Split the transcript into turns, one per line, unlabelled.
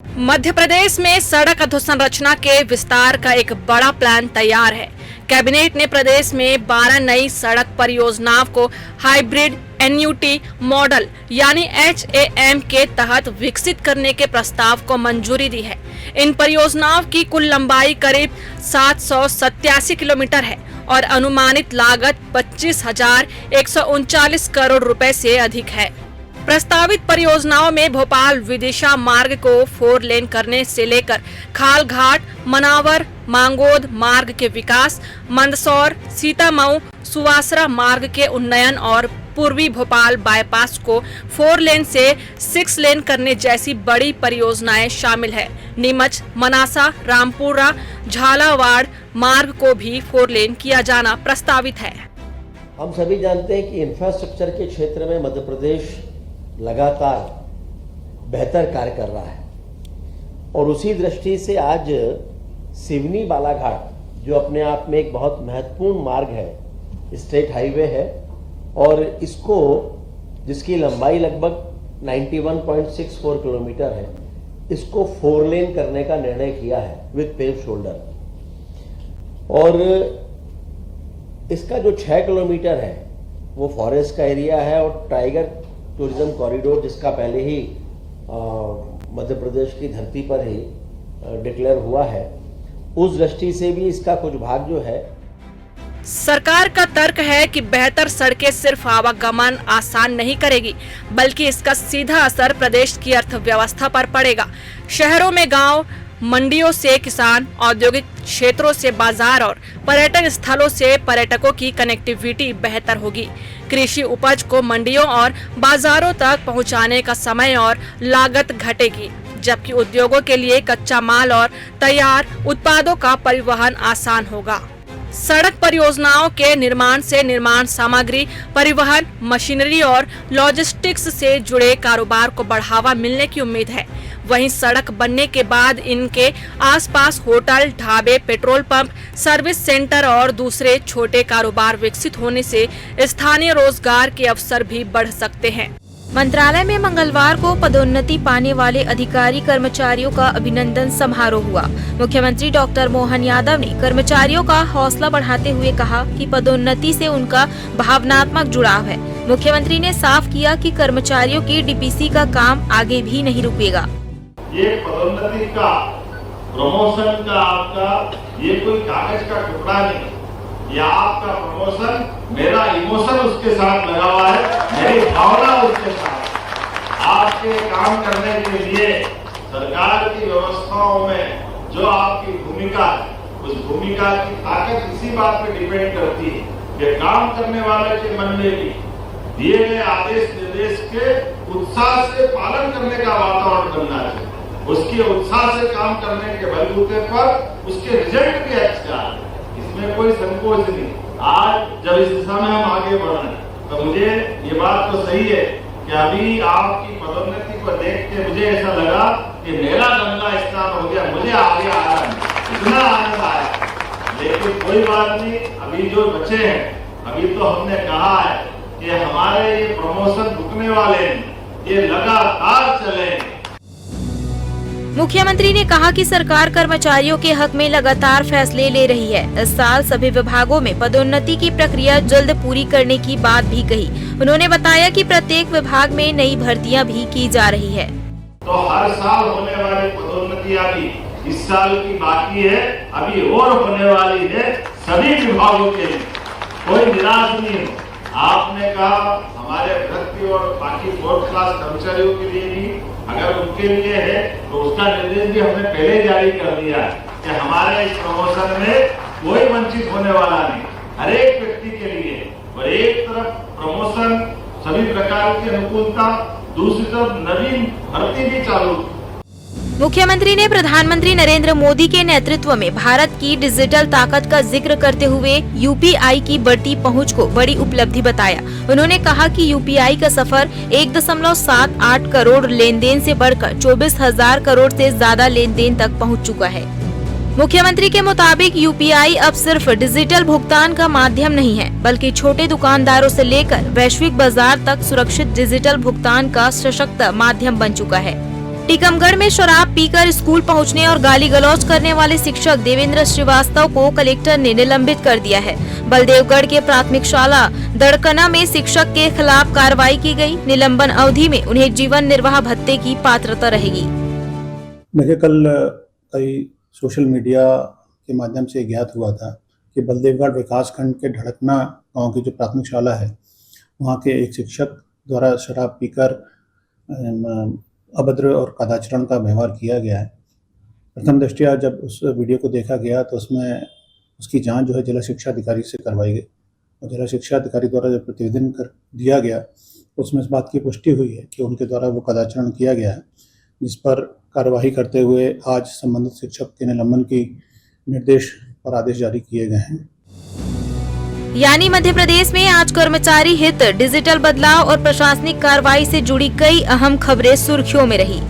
मध्य प्रदेश में सड़क अधोसंरचना के विस्तार का एक बड़ा प्लान तैयार है। कैबिनेट ने प्रदेश में 12 नई सड़क परियोजनाओं को हाइब्रिड एनयूटी मॉडल यानी HAM के तहत विकसित करने के प्रस्ताव को मंजूरी दी है। इन परियोजनाओं की कुल लंबाई करीब 787 किलोमीटर है और अनुमानित लागत 25,139 करोड़ रुपए से अधिक है। प्रस्तावित परियोजनाओं में भोपाल विदिशा मार्ग को 4 लेन करने से लेकर खाल घाट, मनावर, मांगोद मार्ग के विकास, मंदसौर, सीतामऊ, सुवासरा मार्ग के उन्नयन और पूर्वी भोपाल बाईपास को 4 लेन से 6 लेन करने जैसी बड़ी परियोजनाएं शामिल है। नीमच, मनासा, रामपुरा, झालावाड़ मार्ग को भी 4 लेन किया जाना प्रस्तावित है।
हम सभी जानते हैं कि इंफ्रास्ट्रक्चर के क्षेत्र में मध्य प्रदेश लगातार बेहतर कार्य कर रहा है और उसी दृष्टि से आज सिवनी बालाघाट जो अपने आप में एक बहुत महत्वपूर्ण मार्ग है, स्टेट हाईवे है और इसको जिसकी लंबाई लगभग 91.64 किलोमीटर है, इसको 4 लेन करने का निर्णय किया है विद पेव शोल्डर। और इसका जो 6 किलोमीटर है वो फॉरेस्ट का एरिया है और टाइगर टूरिज्म कॉरिडोर जिसका पहले ही मध्य प्रदेश की धरती पर ही डिक्लेयर हुआ है, उस दृष्टि से भी इसका कुछ भाग जो है।
सरकार का तर्क है कि बेहतर सड़कें सिर्फ आवागमन आसान नहीं करेगी, बल्कि इसका सीधा असर प्रदेश की अर्थव्यवस्था पर पड़ेगा। शहरों में गांव, मंडियों से किसान, औद्योगिक क्षेत्रों से बाजार और पर्यटन स्थलों से पर्यटकों की कनेक्टिविटी बेहतर होगी। कृषि उपज को मंडियों और बाजारों तक पहुंचाने का समय और लागत घटेगी, जबकि उद्योगों के लिए कच्चा माल और तैयार उत्पादों का परिवहन आसान होगा। सड़क परियोजनाओं के निर्माण से निर्माण सामग्री, परिवहन, मशीनरी और लॉजिस्टिक्स से जुड़े कारोबार को बढ़ावा मिलने की उम्मीद है। वहीं सड़क बनने के बाद इनके आसपास होटल, ढाबे, पेट्रोल पंप, सर्विस सेंटर और दूसरे छोटे कारोबार विकसित होने से स्थानीय रोजगार के अवसर भी बढ़ सकते हैं।
मंत्रालय में मंगलवार को पदोन्नति पाने वाले अधिकारी कर्मचारियों का अभिनंदन समारोह हुआ। मुख्यमंत्री डॉक्टर मोहन यादव ने कर्मचारियों का हौसला बढ़ाते हुए कहा कि पदोन्नति से उनका भावनात्मक जुड़ाव है। मुख्यमंत्री ने साफ किया कि कर्मचारियों की DPC का काम आगे भी नहीं रुकेगा।
ये पदोन्नति का, प्रमोशन का आपका ये कोई कागज का टुकड़ा नहीं, या आपका प्रमोशन मेरा इमोशन उसके साथ लगा हुआ है, मेरी भावना उसके साथ। आपके काम करने के लिए सरकार की व्यवस्थाओं में जो आपकी भूमिका है, उस भूमिका की ताकत इसी बात पे डिपेंड करती है कि काम करने वाले के मन में भी दिए गए आदेश निर्देश के उत्साह से पालन करने का वातावरण बनना चाहिए। उसके उत्साह से काम करने के बलबूते पर उसके रिजल्ट भी अच्छे आ रहे, इसमें कोई संकोच नहीं। आज जब इस दिशा में हम आगे बढ़ रहे हैं तो मुझे ये बात तो सही है कि अभी आपकी पदोन्नति को देख के मुझे ऐसा लगा कि मेरा गंगा स्नान हो गया, मुझे आगे आया, इतना आनंद आया। लेकिन कोई बात नहीं, अभी जो बचे हैं, अभी तो हमने कहा है कि हमारे ये प्रमोशन रुकने वाले हैं, ये लगातार चलेंगे।
मुख्यमंत्री ने कहा कि सरकार कर्मचारियों के हक में लगातार फैसले ले रही है। इस साल सभी विभागों में पदोन्नति की प्रक्रिया जल्द पूरी करने की बात भी कही। उन्होंने बताया कि प्रत्येक विभाग में नई भर्तियां भी की जा रही है।
तो हर साल होने वाली पदोन्नतियां भी इस साल की बाकी है, अभी और होने वाली है सभी विभागों के लिए, कोई निराश नहीं हो। आपने कहा हमारे भर्ती और बाकी 4th क्लास कर्मचारियों के लिए भी अगर उनके लिए है तो उसका निर्देश भी हमने पहले जारी कर दिया है कि हमारे इस प्रमोशन में कोई वंचित होने वाला नहीं, हर एक व्यक्ति के लिए। और एक तरफ प्रमोशन, सभी प्रकार की अनुकूलता, दूसरी तरफ नवीन भर्ती भी चालू।
मुख्यमंत्री ने प्रधानमंत्री नरेंद्र मोदी के नेतृत्व में भारत की डिजिटल ताकत का जिक्र करते हुए UPI की बढ़ती पहुंच को बड़ी उपलब्धि बताया। उन्होंने कहा कि UPI का सफर 1.78 करोड़ लेन देन से बढ़कर 24,000 करोड़ से ज्यादा लेन देन तक पहुंच चुका है। मुख्यमंत्री के मुताबिक UPI अब सिर्फ डिजिटल भुगतान का माध्यम नहीं है, बल्कि छोटे दुकानदारों से लेकर वैश्विक बाजार तक सुरक्षित डिजिटल भुगतान का सशक्त माध्यम बन चुका है। टीकमगढ़ में शराब पीकर स्कूल पहुंचने और गाली गलौज करने वाले शिक्षक देवेंद्र श्रीवास्तव को कलेक्टर ने निलंबित कर दिया है। बलदेवगढ़ के प्राथमिक शाला दड़कना में शिक्षक के खिलाफ कार्रवाई की गई। निलंबन अवधि में उन्हें जीवन निर्वाह भत्ते की पात्रता रहेगी।
मुझे कल कई सोशल मीडिया के माध्यम से ज्ञात हुआ था कि बलदेवगढ़ विकासखंड के ढड़कना गांव की जो प्राथमिक शाला है, वहां के एक शिक्षक द्वारा शराब पीकर अभद्र और कदाचरण का व्यवहार किया गया है। प्रथम दृष्टया जब उस वीडियो को देखा गया तो उसमें उसकी जांच जो है जिला शिक्षा अधिकारी से करवाई गई और जिला शिक्षा अधिकारी द्वारा जब प्रतिवेदन कर दिया गया तो उसमें इस बात की पुष्टि हुई है कि उनके द्वारा वो कदाचरण किया गया है, जिस पर कार्यवाही करते हुए आज संबंधित शिक्षक के निलंबन की निर्देश और आदेश जारी किए गए हैं।
यानी मध्य प्रदेश में आज कर्मचारी हित, डिजिटल बदलाव और प्रशासनिक कार्रवाई से जुड़ी कई अहम खबरें सुर्खियों में रही।